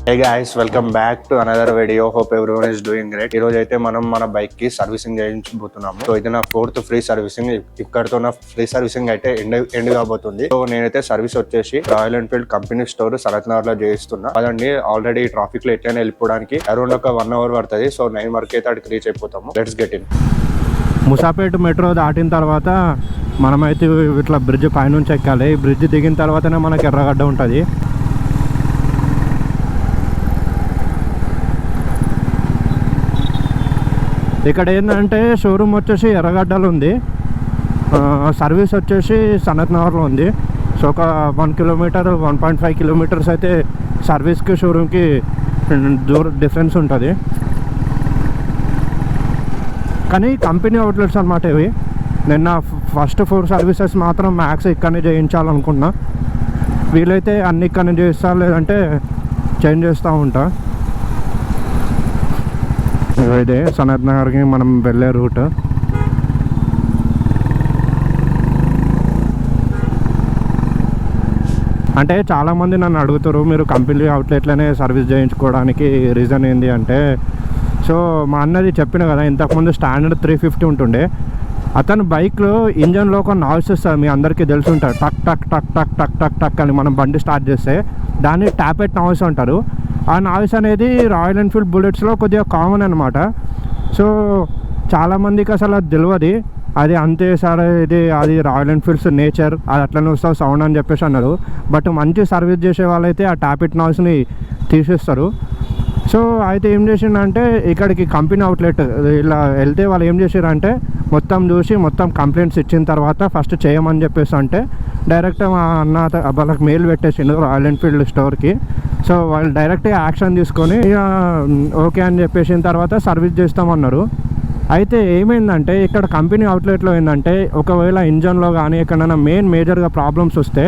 Hey guys, welcome back to another video. Hope everyone is doing great. ఈ రోజు అయితే మనం మన బైక్ కి సర్వీసింగ్ చేయించబోతున్నాము. సో ఇది నా 4th ఫ్రీ సర్వీసింగ్. ఇక్కడతో నా ఫ్రీ సర్వీసింగ్ అయితే ఎండ్ కాబోతుంది. సో నేనైతే సర్వీస్ వచ్చేసి royal Enfield company store Sarath Nagar లో చేయిస్తున్నా. అదండి ఆల్రెడీ ట్రాఫిక్ లో ఎట్లయినా వెళ్ళిపోవడానికి అరౌండ్ ఒక 1 hour పడుతుంది. సో 9 వరకు అయితే అక్కడికి రీచ్ అయిపోతాము. Let's get in. Moosapet metro దాటిన తర్వాత మనమైతే ఇట్లా బ్రిడ్జ్ పైనుంచి ఎక్కాలి. ఈ బ్రిడ్జ్ దిగిన తర్వాతనే మనకి ఎర్రగడ్డ ఉంటుంది. ఇక్కడ ఏంటంటే షోరూమ్ వచ్చేసి ఎర్రగడ్డలో ఉంది, సర్వీస్ వచ్చేసి సనత్ నగర్లో ఉంది. సో ఒక 1 kilometer 1.5 kilometers అయితే సర్వీస్కి షోరూమ్కి డిఫరెన్స్ ఉంటుంది. కానీ కంపెనీ అవుట్లెట్స్ అన్నమాట ఇవి. నిన్న ఫస్ట్ 4 సర్వీసెస్ మాత్రం మ్యాక్స్ ఇక్కడనే చేయించాలనుకున్నా. వీలైతే అన్ని ఇక్కడనే చేస్తా, లేదంటే చేంజ్ చేస్తూ ఉంటా. ఇదే సనత్ నగర్కి మనం వెళ్ళే రూట్. అంటే చాలామంది నన్ను అడుగుతారు, మీరు కంపెనీ అవుట్లెట్లనే సర్వీస్ చేయించుకోవడానికి రీజన్ ఏంటి అంటే, సో మా అన్నది చెప్పిన కదా ఇంతకుముందు స్టాండర్డ్ 350 ఉంటుండే. అతను బైక్లో ఇంజన్లో ఒక నాయిస్ వస్తుంది, మీ అందరికీ తెలిసి ఉంటుంది. టక్ టక్ టక్ టక్ టక్ టక్ టక్ అని మనం బండి స్టార్ట్ చేస్తే దాన్ని ట్యాపెట్ నాయిస్ అంటారు. ఆ నాయిస్ అనేది రాయల్ ఎన్ఫీల్డ్ బుల్లెట్స్లో కొద్దిగా కామన్ అనమాట. సో చాలామందికి అసలు అది తెలియదు. అది అంతే సార్, అది రాయల్ ఎన్ఫీల్డ్స్ నేచర్, అది అట్లనే వస్తుంది సౌండ్ అని చెప్పేసి అన్నారు. బట్ మంచి సర్వీస్ చేసే వాళ్ళైతే ఆ ట్యాపెట్ నాయిస్ని తీసేస్తారు. సో అయితే ఏం చేసిండంటే, ఇక్కడికి కంపెనీ అవుట్లెట్ ఇలా వెళ్తే వాళ్ళు ఏం చేసారంటే మొత్తం చూసి మొత్తం కంప్లైంట్స్ ఇచ్చిన తర్వాత ఫస్ట్ చేయమని చెప్పేసి అంటే డైరెక్ట్ మా అన్న వాళ్ళకి మెయిల్ పెట్టేసిండు రాయల్ ఎన్ఫీల్డ్ స్టోర్కి. సో వాళ్ళు డైరెక్ట్గా యాక్షన్ తీసుకొని ఓకే అని చెప్పేసిన తర్వాత సర్వీస్ చేస్తామన్నారు. అయితే ఏమైందంటే ఇక్కడ కంపెనీ అవుట్లెట్లో ఏంటంటే, ఒకవేళ ఇంజన్లో కానీ ఎక్కడైనా మేజర్గా ప్రాబ్లమ్స్ వస్తే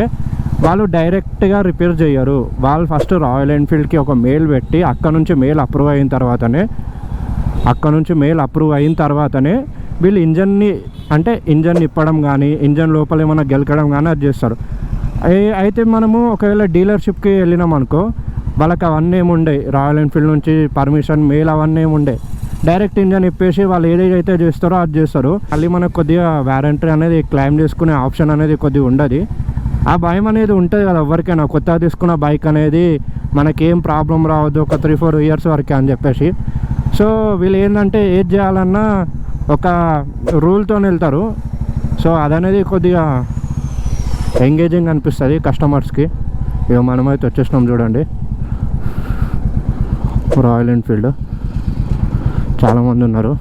వాళ్ళు డైరెక్ట్గా రిపేర్ చేయరు. వాళ్ళు ఫస్ట్ రాయల్ ఎన్ఫీల్డ్కి ఒక మెయిల్ పెట్టి అక్కడ నుంచి మెయిల్ అప్రూవ్ అయిన తర్వాతనే వీళ్ళు ఇంజన్ ఇప్పడం కానీ ఇంజన్ లోపల ఏమైనా గెలకడం కానీ అది చేస్తారు. అయితే మనము ఒకవేళ డీలర్షిప్కి వెళ్ళినాం అనుకో, వాళ్ళకి అవన్నీ ఏముండే, రాయల్ ఎన్ఫీల్డ్ నుంచి పర్మిషన్ మెయిల్ అవన్నీ ఏముండే, డైరెక్ట్ ఇంజన్ ఇప్పేసి వాళ్ళు ఏదైతే చేస్తారో అది చేస్తారు. మళ్ళీ మనకు కొద్దిగా వారంటీ అనేది క్లెయిమ్ చేసుకునే ఆప్షన్ అనేది కొద్దిగా ఉండదు. ఆ భయం అనేది ఉంటుంది కదా ఎవరికైనా, కొత్తగా తీసుకున్న బైక్ అనేది మనకేం ప్రాబ్లం రావద్దు ఒక 3-4 years వరకే అని చెప్పేసి. సో వీళ్ళు ఏంటంటే ఏది చేయాలన్నా ఒక రూల్తో వెళ్తారు. సో అదనేది కొద్దిగా ఎంగేజింగ్ అనిపిస్తుంది కస్టమర్స్కి. ఇక మనమైతే వచ్చేసినాం చూడండి రాయల్ ఎన్ఫీల్డ్. చాలామంది ఉన్నారు.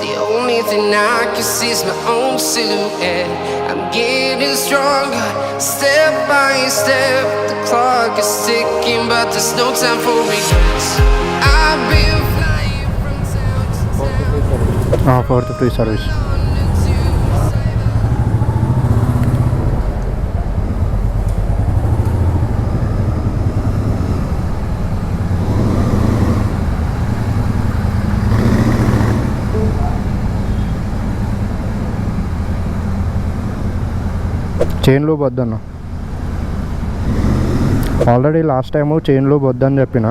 The only thing I can see is my own silhouette. I'm getting stronger, step by step. The clock is ticking, but there's no time for regrets. I've been flying from town to town. 4th free service. Chain loop వద్దన్న, already last time chain loop వద్దని చెప్పిన,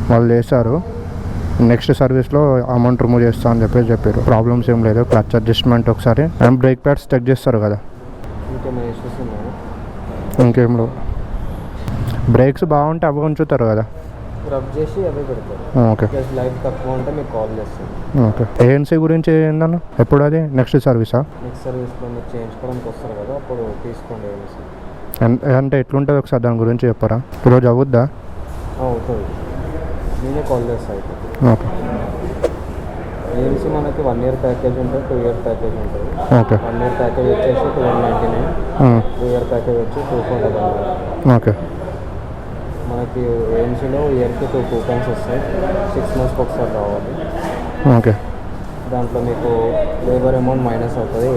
వాళ్ళు చేశారు. Next సర్వీస్లో amount remove చేస్తా అని చెప్పారు. Problems ఏం లేదు. క్లచ్ అడ్జస్ట్మెంట్ ఒకసారి అండ్ బ్రేక్ ప్యాడ్స్ చెక్ చేస్తారు కదా, ఇంకేం లేవు. బ్రేక్స్ బాగుంటే అవి ఉంచుతారు కదా, రబ్ చేసి అవే పెడతారు. ఓకే, లైఫ్ తక్కువ ఉంటే మీకు కాల్ చేస్తారు. ఓకే. ఏఎన్సీ గురించి ఏందన్న, ఎప్పుడు అది నెక్స్ట్ సర్వీసా? నెక్స్ట్ సర్వీస్లో మీరు చేయించుకోవడానికి వస్తారు కదా, అప్పుడు తీసుకోండి ఏఎన్సీ. అంటే ఎట్లుంటుంది ఒకసారి దాని గురించి చెప్పరా? ఈరోజు అవుద్దా? అవుతుంది, నేనే కాల్ చేస్తాను. అయితే ఓకే. ఏఎన్సీ మనకి 1 year ప్యాకేజ్ ఉంటుంది, 2 year ప్యాకేజ్ ఉంటుంది. ఓకే. 1 year ప్యాకేజ్ వచ్చేసి 1299, 2 year ప్యాకేజ్ వచ్చి 249. ఓకే. మన మనకి ఏఎంసీలో ఇయర్కి 2 కూపన్స్ వస్తాయి. 6 మంత్స్కి ఒకసారి రావాలి. ఓకే. దాంట్లో మీకు లేబర్ అమౌంట్ మైనస్ అవుతుంది.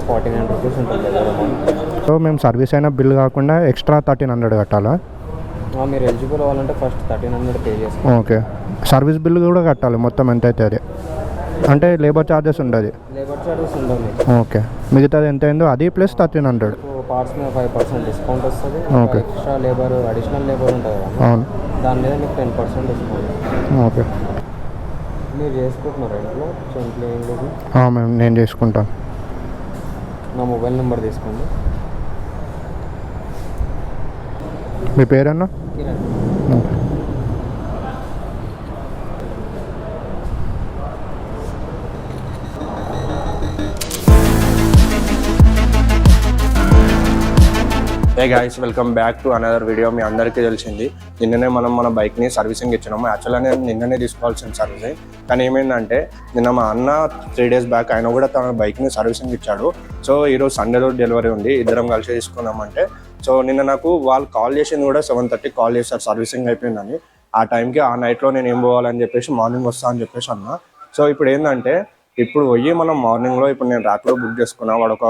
49 రూపీస్ ఉంటుంది లేబర్ అమౌంట్. సో మేము సర్వీస్ అయిన బిల్ కాకుండా ఎక్స్ట్రా 1300 కట్టాలా? మీరు ఎలిజిబుల్ అవ్వాలంటే ఫస్ట్ 1300 పే చేసుకోండి. ఓకే. సర్వీస్ బిల్ కూడా కట్టాలి మొత్తం ఎంత అయితే అది, అంటే లేబర్ ఛార్జెస్ ఉండదు? లేబర్ చార్జెస్ ఉండవు మీకు. ఓకే. మిగతాది ఎంత అయిందో అది ప్లస్ 1300. పార్ట్స్ మీద 5% డిస్కౌంట్ వస్తుంది. Okay. Extra labour additional labour ఉంటుంది కదా, అవును. దాని మీద మీకు 10% డిస్కౌంట్. ఓకే. మీరు చేసుకుంటున్నారు ఇంట్లో క్లీనింగ్? మేము నేను చేసుకుంటాను. నా మొబైల్ నెంబర్ తీసుకోండి. మీ పేరన్నా? Kiran. Okay. Hey guys, welcome back to another video. మీ అందరికీ తెలిసింది నిన్ననే మనం మన బైక్ని సర్వీసింగ్ ఇచ్చినాము. యాక్చువల్గా నేను నిన్ననే తీసుకోవాల్సిన సర్వీసింగ్, కానీ ఏమైందంటే నిన్న మా అన్న 3 days బ్యాక్ ఆయన కూడా తన బైక్ని సర్వీసింగ్ ఇచ్చాడు. సో ఈరోజు సండే రోజు డెలివరీ ఉంది, ఇద్దరం కలిసి తీసుకున్నామంటే. సో నిన్న నాకు వాళ్ళు కాల్ చేసింది కూడా 7:30 కాల్ చేశారు సర్వీసింగ్ అయిపోయిందని. ఆ టైంకి ఆ నైట్లో నేను ఏం పోవాలని చెప్పేసి మార్నింగ్ వస్తా అని చెప్పేసి అన్నా. సో ఇప్పుడు ఏంటంటే ఇప్పుడు పోయి మనం మార్నింగ్లో ఇప్పుడు నేను ర్యాపిడో బుక్ చేసుకున్నా. వాడు ఒక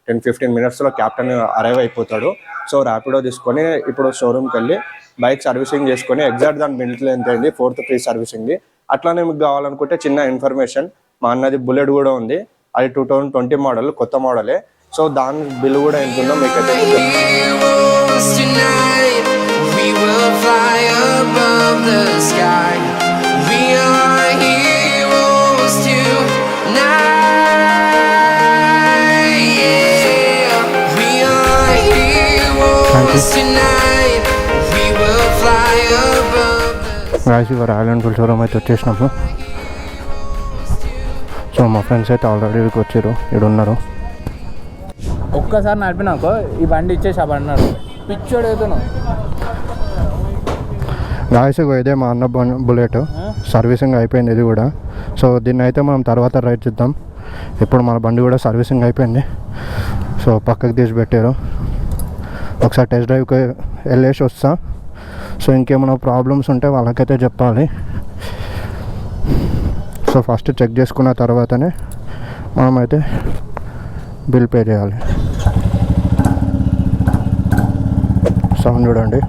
10-15 minutesలో క్యాప్టెన్ అరైవ్ అయిపోతాడు. సో ర్యాపిడో తీసుకొని ఇప్పుడు షోరూమ్కి వెళ్ళి బైక్ సర్వీసింగ్ చేసుకొని ఎగ్జాక్ట్ దాని బిల్ట్లో ఎంత అయింది, 4th ఫ్రీ సర్వీసింగ్ది. అట్లానే మీకు కావాలనుకుంటే చిన్న ఇన్ఫర్మేషన్, మా అన్నది బుల్లెట్ కూడా ఉంది, అది 2020 మోడల్, కొత్త మోడలే. సో దాని బిల్ కూడా ఎంత ఉందో మీకు అయితే Heroes tonight, we will fly above the sky. We are heroes tonight. Yeah, we are heroes tonight. We will fly above the guys, ఇవాళ రాయల్ ఎన్ఫీల్డ్ షోరూమ్ అయితే వచ్చేసినాము. సో మా ఫ్రెండ్స్ అయితే ఆల్రెడీ వచ్చారు, ఇక్కడ ఉన్నారు. ఒక్కసారి నడిపినాకో ఈ బండి ఇచ్చేసి ఆ బండి అన్నాడు పిచ్చోడు అవుతున్నావు. గాయస్, ఇదే మా అన్న బుల్లెట్ సర్వీసింగ్ అయిపోయింది ఇది కూడా. సో దీన్ని అయితే మనం తర్వాత రైడ్ చేద్దాం. ఇప్పుడు మన బండి కూడా సర్వీసింగ్ అయిపోయింది. సో పక్కకు తీసి పెట్టారు. ఒకసారి టెస్ట్ డ్రైవ్కి వెళ్ళేసి వస్తా. సో ఇంకేమైనా ప్రాబ్లమ్స్ ఉంటే వాళ్ళకైతే చెప్పాలి. సో ఫస్ట్ చెక్ చేసుకున్న తర్వాతనే మనమైతే బిల్ పే చేయాలి. సౌండ్ చూడండి.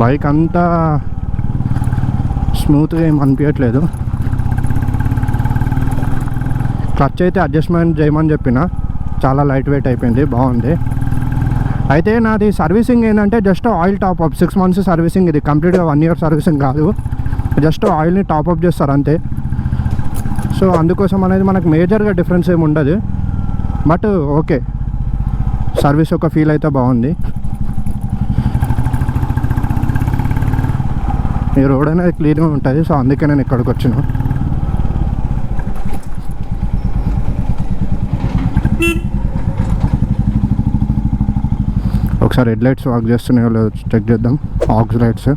బైక్ అంతా స్మూత్గా ఏం అనిపించట్లేదు. క్లచ్ అయితే అడ్జస్ట్మెంట్ చేయమని చెప్పిన, చాలా లైట్ వెయిట్ అయిపోయింది, బాగుంది. అయితే నాది సర్వీసింగ్ ఏంటంటే just oil top-up, 6 months servicing. ఇది కంప్లీట్గా 1 year సర్వీసింగ్ కాదు, జస్ట్ ఆయిల్ని టాప్అప్ చేస్తారు అంతే. సో అందుకోసం అనేది మనకు మేజర్గా డిఫరెన్స్ ఏమి ఉండదు. బట్ ఓకే, సర్వీస్ ఒక ఫీల్ అయితే బాగుంది. ఈ రోడ్ అనేది క్లీన్గా ఉంటుంది, సో అందుకే నేను ఇక్కడికి వచ్చిన. ఒకసారి హెడ్ లైట్స్ వర్క్ చేస్తున్నాయో లేదో చెక్ చేద్దాం. ఆక్స్ లైట్స్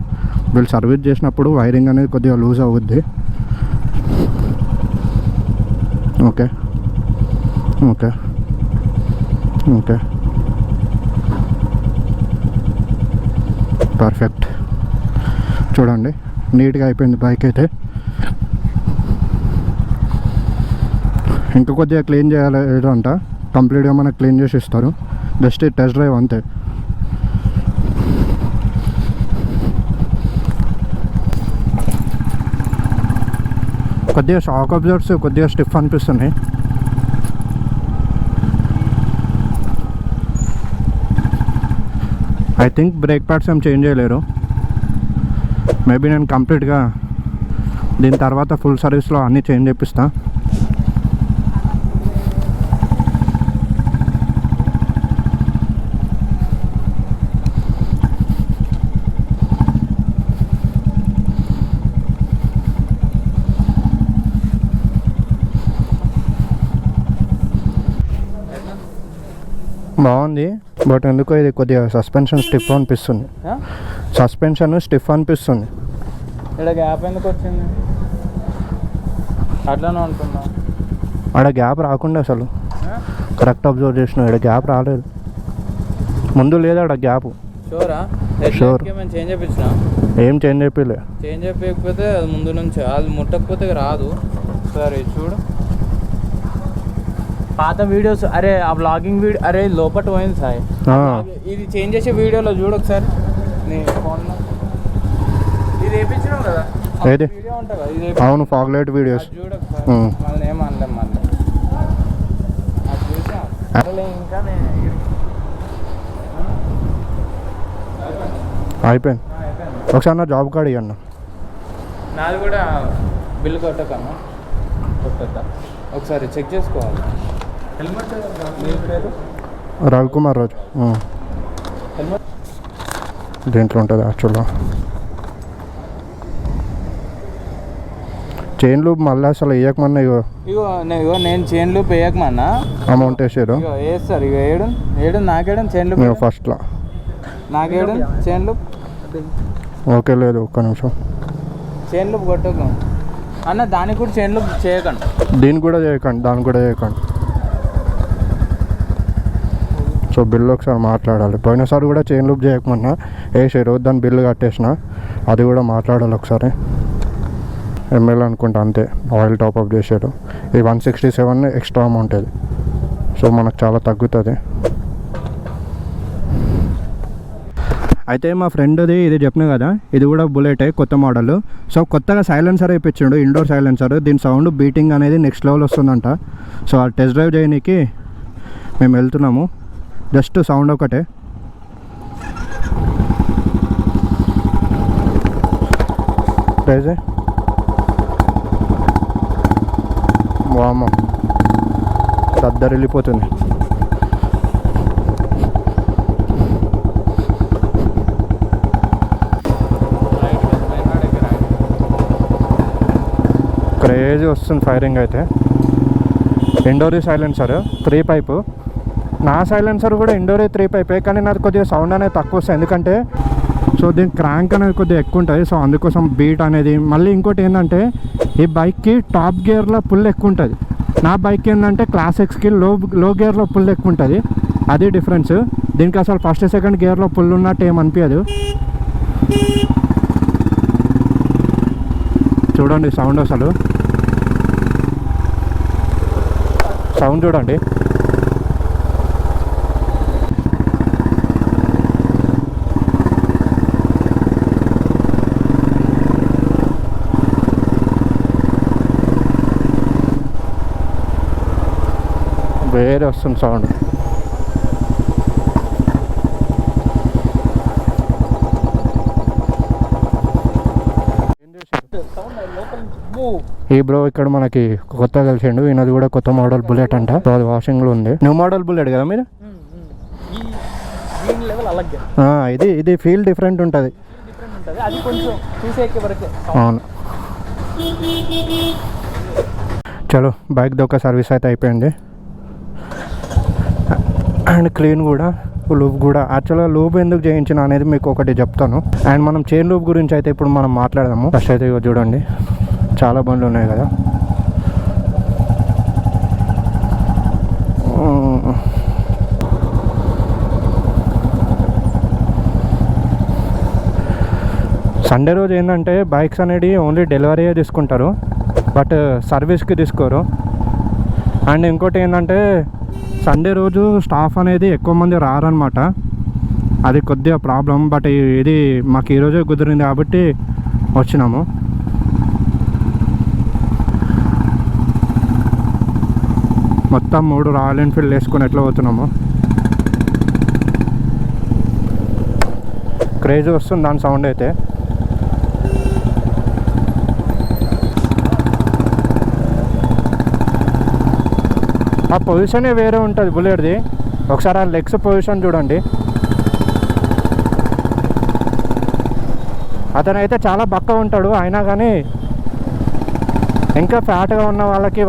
వీళ్ళు సర్వీస్ చేసినప్పుడు వైరింగ్ అనేది కొద్దిగా లూజ్ అవుద్ది. Okay okay okay, perfect. చూడండి, నీట్గా అయిపోయింది బైక్ అయితే. ఇంకా కొద్దిగా క్లీన్ చేయాలి అంట, కంప్లీట్గా మనకు క్లీన్ చేసి ఇస్తారు. జస్ట్ టెస్ట్ డ్రైవ్ అంతే. కొద్దిగా షాక్ అబ్జర్వర్స్ కొద్దిగా స్టిఫ్ అనిపిస్తున్నాయి. ఐ థింక్ బ్రేక్ ప్యాడ్స్ ఏం చేంజ్ చేయలేరు. మేబీ నేను కంప్లీట్గా దీని తర్వాత ఫుల్ సర్వీస్లో అన్నీ చేంజ్ చేపిస్తా. బాగుంది, బట్ ఎందుకో ఇది కొద్దిగా సస్పెన్షన్ స్టిఫ్ అనిపిస్తుంది. సస్పెన్షన్ స్టిఫ్ అనిపిస్తుంది. ఇక్కడ గ్యాప్ ఎందుకు వచ్చింది? అట్లానే అనుకున్నా. ఆడ గ్యాప్ రాకుండా అసలు కరెక్ట్ అబ్జర్వ్ చేసిన, ఇక్కడ గ్యాప్ రాలేదు. ముందు లేదు ఆడ గ్యాప్. షూరా? షూర్. మేము చేంజ్ చేయించినా? ఏం చేంజ్ చెప్పలే. చేంజ్ చేయకపోతే అది ముందు నుంచి అది ముట్టకపోతే రాదు. సరే చూడు పాత వీడియోస్. అరే ఆ బ్లాగింగ్ వీడియో, అరే లోపల పోయింది సాయి. ఇది చేంజ్ చేసే వీడియోలో చూడు ఒకసారి నీ ఫోన్లో. ఇది వేయించినావు కదా ఏది? వీడియో ఉంటుంది కదా ఇది. అవును, ఫాగ్ లైట్ వీడియోస్. చూడు ఒకసారి. మళ్ళీ ఏం అనలేం మళ్ళీ అది చూసా. ఇంకా అయిపోయింది. ఒకసారి నా జాబ్ కార్డ్ ఇవ్వన్న. నాది కూడా బిల్లు కొట్టకమ్మా, కొట్టద్దా? ఒకసారి చెక్ చేసుకోవాలి. హెల్మెట్ మీ పేరు? రవికుమార్ రాజు. హెల్మెట్ దీంట్లో ఉంటుంది యాక్చువల్గా. చైన్ లూప్ మళ్ళీ అసలు వేయకమన్నా ఇగో నేను చైన్ లూప్ వేయకమన్నా అమౌంట్ వేసారు. ఇగో వేస్తారు. ఇగో ఏడు నాకేయడం చైన్ లూప్. ఫస్ట్లో నాకేయడం చైన్ లూప్. ఓకే, లేదు ఒక్క నిమిషం. చైన్ లూప్ కొట్టకు అన్న, దానికి కూడా చైన్ లూప్ చేయకండి. దీన్ని కూడా చేయకండి, దాన్ని కూడా చేయకండి. సో బిల్లు ఒకసారి మాట్లాడాలి. పోయినసారి కూడా చైన్ లూప్ చేయకమన్నా వేసారు, దాని బిల్లు కట్టేసిన. అది కూడా మాట్లాడాలి ఒకసారి. ఎంఎల్ అనుకుంటా అంతే, ఆయిల్ టాప్అప్ చేశాడు. ఇది 167 ఎక్స్ట్రా అమౌంట్ ఇది. సో మనకు చాలా తగ్గుతుంది. అయితే మా ఫ్రెండ్ది ఇది చెప్పిన కదా, ఇది కూడా బుల్లెటే, కొత్త మోడల్. సో కొత్తగా సైలెన్సర్ వేయించాడు, ఇండోర్ సైలెన్సర్. దీని సౌండ్ బీటింగ్ అనేది నెక్స్ట్ లెవెల్ వస్తుందంట. సో ఆ టెస్ట్ డ్రైవ్ చేయడానికి మేము వెళ్తున్నాము. జస్ట్ సౌండ్ ఒకటే. ప్రైజ్ వామ్మ దద్దరు వెళ్ళిపోతుంది. క్రేజీ వస్తుంది ఫైరింగ్ అయితే. Indori silencer 3 pipe. నా సైలెన్సర్ కూడా ఇండోరీ 3 పైపే, కానీ నాకు కొద్దిగా సౌండ్ అనేది తక్కువ వస్తుంది. ఎందుకంటే సో దీని క్రాంక్ అనేది కొద్దిగా ఎక్కువ ఉంటుంది. సో అందుకోసం బీట్ అనేది. మళ్ళీ ఇంకోటి ఏంటంటే ఈ బైక్కి టాప్ గేర్లో పుల్ ఎక్కువ ఉంటుంది. నా బైక్ ఏంటంటే క్లాస్ ఎక్స్కి లో గేర్లో పుల్ ఎక్కువ ఉంటుంది. అది డిఫరెన్స్. దీనికి అసలు ఫస్ట్ సెకండ్ గేర్లో పుల్ ఉన్నట్టు ఏమనిపించదు. చూడండి సౌండ్, అసలు సౌండ్ చూడండి. వేరే వస్తుంది సౌండ్. ఈ బ్రో ఇక్కడ మనకి కొత్తగా కలిసిండు. ఈయనది కూడా కొత్త మోడల్ బుల్లెట్ అంట. సో అది వాషింగ్లో ఉంది. న్యూ మోడల్ బుల్లెట్ కదా మీరు? ఇది ఫీల్ డిఫరెంట్ ఉంటుంది. అవును. చలో బైక్ది ఒక సర్వీస్ అయితే అయిపోయింది. అండ్ క్లీన్ కూడా, లూప్ కూడా. యాక్చువల్గా లూప్ ఎందుకు చేయించిన అనేది మీకు ఒకటి చెప్తాను. అండ్ మనం చైన్ లూప్ గురించి అయితే ఇప్పుడు మనం మాట్లాడదాము. ఫస్ట్ అయితే చూడండి, చాలా బండ్లు ఉన్నాయి కదా. సండే రోజు ఏంటంటే బైక్స్ అనేది ఓన్లీ డెలివరీయే తీసుకుంటారు, బట్ సర్వీస్కి తీసుకోరు. అండ్ ఇంకోటి ఏంటంటే సండే రోజు స్టాఫ్ అనేది ఎక్కువ మంది రారనమాట. అది కొద్దిగా ప్రాబ్లం. బట్ ఇది మాకు ఈరోజే కుదిరింది కాబట్టి వచ్చినాము. మొత్తం 3 రాయల్ ఎన్ఫీల్డ్ వేసుకొని ఎట్లా పోతున్నాము. క్రేజీ వస్తుంది దాని సౌండ్ అయితే. ఆ పొజిషనే వేరే ఉంటుంది బుల్లెట్ది. ఒకసారి ఆ లెగ్స్ పొజిషన్ చూడండి. అతనైతే చాలా బక్క ఉంటాడు, అయినా కానీ ఇంకా ఫ్యాట్గా ఉన్న వాళ్ళకి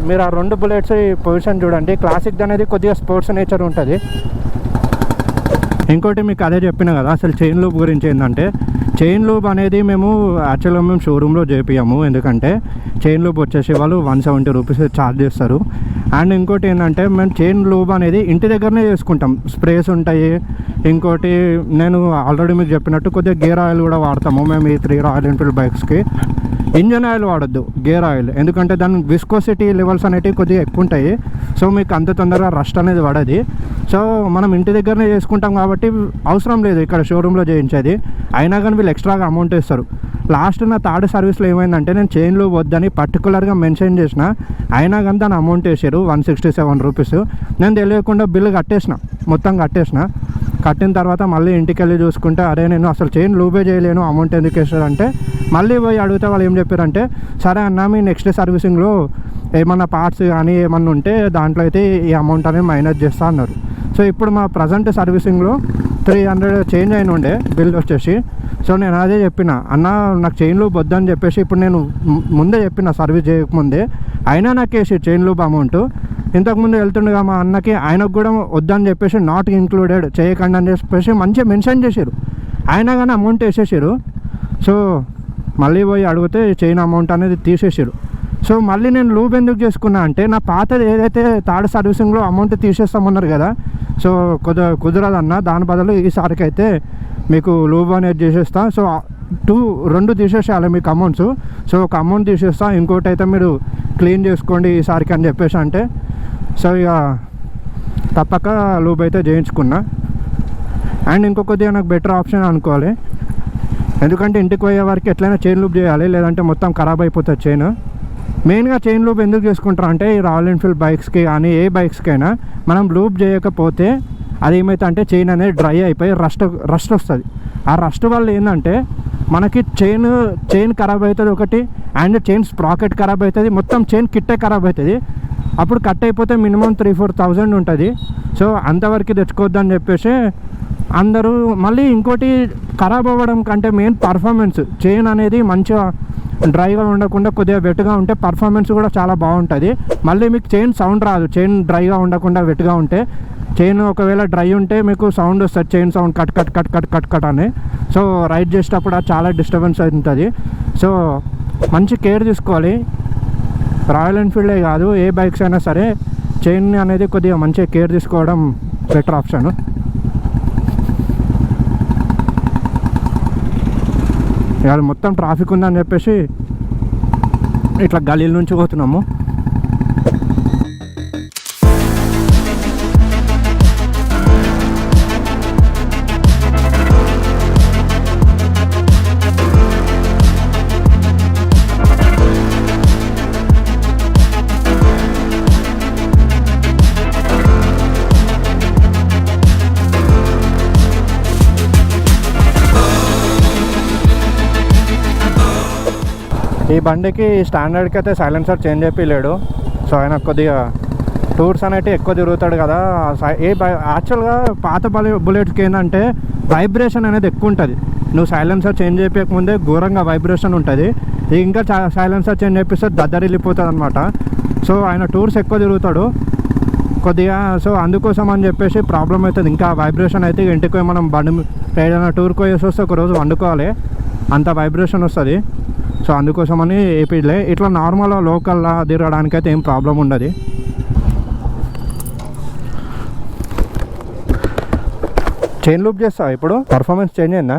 మీరు ఆ 2 బుల్లెట్స్ ఈ పొజిషన్ చూడండి. క్లాసిక్ అనేది కొద్దిగా స్పోర్ట్స్ నేచర్ ఉంటుంది. ఇంకోటి మీకు అదే చెప్పిన కదా, అసలు చైన్ లూప్ గురించి ఏంటంటే, చైన్ లూప్ అనేది మేము షోరూంలో చేపియము. ఎందుకంటే చైన్ లూప్ వచ్చేసి వాళ్ళు 170 రూపీస్ ఛార్జ్ చేస్తారు. అండ్ ఇంకోటి ఏంటంటే మేము చైన్ లూప్ అనేది ఇంటి దగ్గరనే చేసుకుంటాం. స్ప్రేస్ ఉంటాయి. ఇంకోటి నేను ఆల్రెడీ మీకు చెప్పినట్టు కొద్దిగా గేర్ ఆయిల్ కూడా వాడతాము మేము ఈ 3 రాయల్ ఎన్ఫీల్డ్ బైక్స్కి. ఇంజన్ ఆయిల్ వాడొద్దు, గేర్ ఆయిల్. ఎందుకంటే దాని విస్కోసిటీ లెవెల్స్ అనేవి కొద్దిగా ఎక్కువ ఉంటాయి. సో మీకు అంత తొందరగా రస్ట్ అనేది పడది. సో మనం ఇంటి దగ్గరనే చేసుకుంటాం కాబట్టి అవసరం లేదు ఇక్కడ షోరూంలో చేయించేది. అయినా కానీ వీళ్ళు ఎక్స్ట్రాగా అమౌంట్ ఇస్తారు. లాస్ట్ నా థర్డ్ సర్వీస్లో ఏమైందంటే నేను చైన్లు వద్దని పర్టికులర్గా మెన్షన్ చేసిన, అయినా కానీ దాని అమౌంట్ వేసారు 167 రూపీస్. నేను తెలియకుండా బిల్లు మొత్తం కట్టేసిన. కట్టిన తర్వాత మళ్ళీ ఇంటికి వెళ్ళి చూసుకుంటే, అరే నేను అసలు చైన్ లూబే చేయలేను, అమౌంట్ ఎందుకు వేసారంటే, మళ్ళీ పోయి అడిగితే వాళ్ళు ఏం చెప్పారంటే, సరే అన్న మీ నెక్స్ట్ సర్వీసింగ్లో ఏమన్నా పార్ట్స్ కానీ ఏమన్నా ఉంటే దాంట్లో అయితే ఈ అమౌంట్ అనేది మైనస్ చేస్తా అన్నారు. సో ఇప్పుడు మా ప్రజెంట్ సర్వీసింగ్లో 300 చేంజ్ అయిన ఉండే బిల్ వచ్చేసి. సో నేను అదే చెప్పిన, అన్న నాకు చైన్ లూప్ వద్దని చెప్పేసి ఇప్పుడు నేను ముందే చెప్పిన సర్వీస్ చేయకముందే, అయినా నాకు వేసి చైన్ లూప్ అమౌంట్. ఇంతకుముందు వెళ్తుండగా మా అన్నకి, ఆయనకు కూడా వద్దని చెప్పేసి నాట్ ఇంక్లూడెడ్ చేయకండి అని చెప్పేసి మంచిగా మెన్షన్ చేశారు. అయినా కానీ అమౌంట్ వేసేసారు. సో మళ్ళీ పోయి అడిగితే చైన్ అమౌంట్ అనేది తీసేసారు. సో మళ్ళీ నేను లూప్ ఎందుకు చేసుకున్నా అంటే, నా పాతది ఏదైతే థర్డ్ సర్వీసింగ్లో అమౌంట్ తీసేస్తామన్నారు కదా, సో కుదరదన్న, దాని బదులు ఈసారికి అయితే మీకు లూప్ అనేది చేసేస్తా. సో 2 తీసేసేయాలి మీకు అమౌంట్స్. సో ఒక అమౌంట్ తీసేస్తా, ఇంకోటి అయితే మీరు క్లీన్ చేసుకోండి ఈసారికి అని చెప్పేసి అంటే, సో ఇక తప్పక లూప్ అయితే చేయించుకున్నా. అండ్ ఇంకొకటి నాకు బెటర్ ఆప్షన్ అనుకోవాలి. ఎందుకంటే ఇంటికి పోయే వారికి ఎట్లయినా చైన్ లూప్ చేయాలి, లేదంటే మొత్తం ఖరాబ్ అయిపోతుంది చైన్. మెయిన్గా చైన్ లూప్ ఎందుకు చేసుకుంటారు అంటే, ఈ రాయల్ ఎన్ఫీల్డ్ బైక్స్కి కానీ ఏ బైక్స్కైనా మనం లూప్ చేయకపోతే అది ఏమైతే అంటే చైన్ అనేది డ్రై అయిపోయి రస్ట్ వస్తుంది. ఆ రస్ట్ వల్ల ఏంటంటే మనకి చైన్ ఖరాబ్ అవుతుంది ఒకటి, అండ్ చైన్ స్ప్రాకెట్ ఖరాబ్ అవుతుంది, మొత్తం చైన్ కిట్టే ఖరాబ్ అవుతుంది. అప్పుడు కట్ అయిపోతే మినిమం 3-4 ఉంటుంది. సో అంతవరకు తెచ్చుకోవద్దని చెప్పేసి అందరూ. మళ్ళీ ఇంకోటి ఖరాబ్ అవ్వడం కంటే మెయిన్ పర్ఫార్మెన్స్. చైన్ అనేది మంచిగా డ్రైగా ఉండకుండా కొద్దిగా వెట్గా ఉంటే పర్ఫార్మెన్స్ కూడా చాలా బాగుంటుంది. మళ్ళీ మీకు చైన్ సౌండ్ రాదు, చైన్ డ్రైగా ఉండకుండా వెట్గా ఉంటే. చైన్ ఒకవేళ డ్రై ఉంటే మీకు సౌండ్ వస్తుంది, chain sound cut cut cut cut cut cut అని. సో రైడ్ చేసేటప్పుడు అది చాలా డిస్టర్బెన్స్ అవుతుంది. సో మంచి కేర్ తీసుకోవాలి. రాయల్ ఎన్ఫీల్డే కాదు, ఏ బైక్స్ అయినా సరే చైన్ అనేది కొద్దిగా మంచిగా కేర్ తీసుకోవడం బెటర్ ఆప్షన్. ఇవాళ మొత్తం ట్రాఫిక్ ఉందని చెప్పేసి ఇట్లా గలీల నుంచి పోతున్నాము. ఈ బండికి స్టాండర్డ్కి అయితే సైలెన్సర్ చేంజ్ చేయలేడు. సో ఆయన కొద్దిగా టూర్స్ అనేవి ఎక్కువ తిరుగుతాడు కదా. యాక్చువల్గా పాత బుల్లెట్స్కి ఏంటంటే వైబ్రేషన్ అనేది ఎక్కువ ఉంటుంది. నువ్వు సైలెన్సర్ చేంజ్ చేయకముందే ఘోరంగా వైబ్రేషన్ ఉంటుంది. ఇంకా సైలెన్సర్ చేంజ్ చేపిస్తే దద్దరిల్లిపోతుంది అనమాట. సో ఆయన టూర్స్ ఎక్కువ తిరుగుతాడు కొద్దిగా. సో అందుకోసం అని చెప్పేసి ప్రాబ్లం అవుతుంది. ఇంకా వైబ్రేషన్ అయితే ఇంటికి మనం బండి ఏదైనా టూర్కి పోయేసి వస్తే ఒకరోజు వండుకోవాలి, అంత వైబ్రేషన్ వస్తుంది. సో అందుకోసమని ఏపీలే ఇట్లా నార్మల్ లోకల్లా తిరగడానికి అయితే ఏం ప్రాబ్లం ఉండదు. చైన్ లూప్ చేస్తావా ఇప్పుడు? పర్ఫార్మెన్స్ చేంజ్ అయిందా?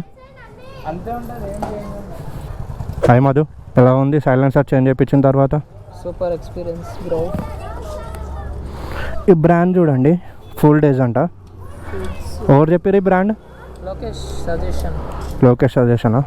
అంతే ఉంటుంది, ఏం చేయండి. హాయ్ మధు, ఎలా ఉంది సైలెన్సర్ చేంజ్ చేయించిన తర్వాత? Super experience bro. ఈ బ్రాండ్ చూడండి, ఫుల్ డేస్ అంట. ఎవరు చెప్పారు ఈ బ్రాండ్? లోకేష్ సజెషనా?